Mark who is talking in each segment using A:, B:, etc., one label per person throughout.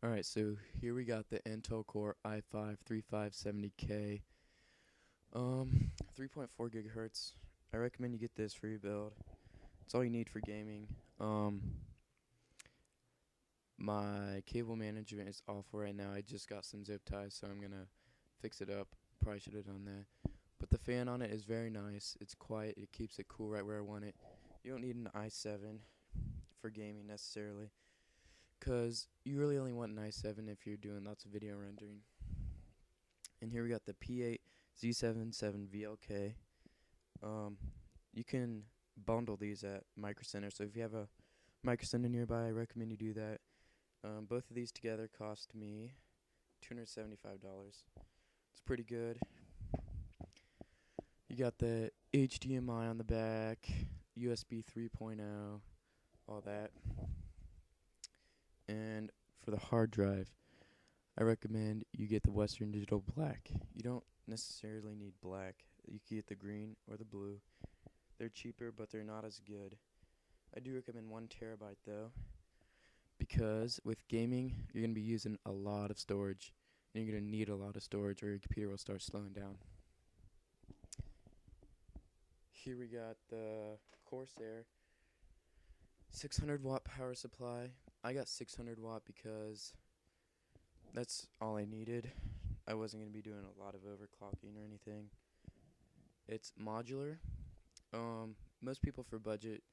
A: Alright, so here we got the Intel Core i5-3570K, 3.4 gigahertz. I recommend you get this for your build. It's all you need for gaming. My cable management is awful right now. I just got some zip ties, so I'm gonna fix it up. Probably should have done that. But the fan on it is very nice. It's quiet. It keeps it cool right where I want it. You don't need an i7 for gaming necessarily, because you really only want an i7 if you're doing lots of video rendering. And here we got the P8 Z77VLK. You can bundle these at Microcenter, so if you have a Microcenter nearby, I recommend you do that. Both of these together cost me $275. It's pretty good. You got the HDMI on the back, USB 3.0, all that. And for the hard drive, I recommend you get the Western Digital Black. You don't necessarily need black. You can get the green or the blue. They're cheaper, but they're not as good. I do recommend 1 terabyte though, because with gaming, you're going to be using a lot of storage. And you're going to need a lot of storage or your computer will start slowing down. Here we got the Corsair 600 watt power supply. I got 600 watt because that's all I needed. I wasn't going to be doing a lot of overclocking or anything. It's modular. Most people for budget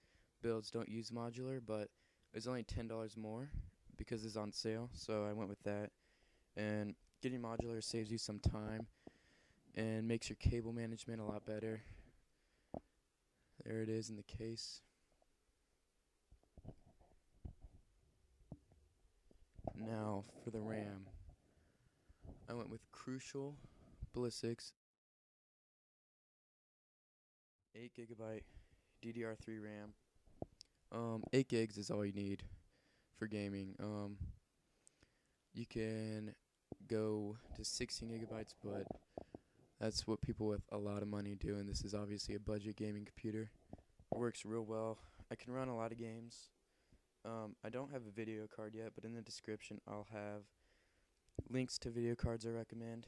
A: builds don't use modular, but it's only $10 more because it's on sale, so I went with that. And getting modular saves you some time and makes your cable management a lot better. There it is in the case. Now for the RAM. I went with Crucial Ballistics 8GB DDR3 RAM. 8 gigs is all you need for gaming. You can go to 16 gigabytes, but that's what people with a lot of money do, and this is obviously a budget gaming computer. It works real well. I can run a lot of games. I don't have a video card yet, but in the description I'll have links to video cards I recommend.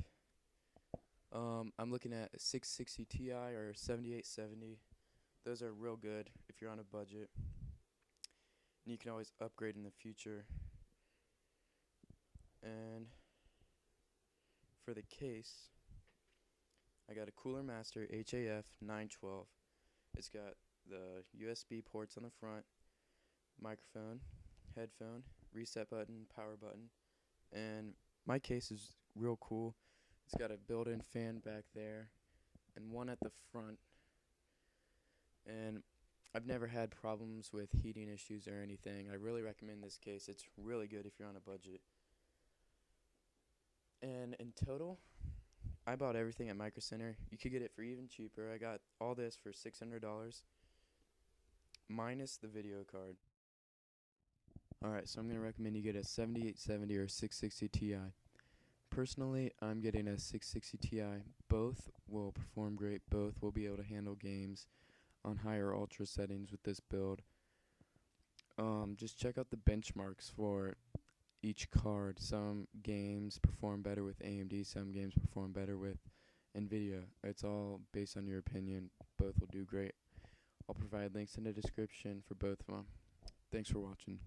A: I'm looking at a 660 Ti or 7870. Those are real good if you're on a budget. And you can always upgrade in the future. And for the case, I got a Cooler Master HAF 912. It's got the USB ports on the front, microphone, headphone, reset button, power button, and my case is real cool. It's got a built-in fan back there and one at the front, and I've never had problems with heating issues or anything. I really recommend this case. It's really good if you're on a budget. And in total, I bought everything at Microcenter. You could get it for even cheaper. I got all this for $600 minus the video card. Alright, so I'm going to recommend you get a 7870 or 660 Ti. Personally, I'm getting a 660 Ti. Both will perform great. Both will be able to handle games on higher ultra settings with this build. Just check out the benchmarks for each card. Some games perform better with AMD, some games perform better with NVIDIA. It's all based on your opinion. Both will do great. I'll provide links in the description for both of them. Thanks for watching.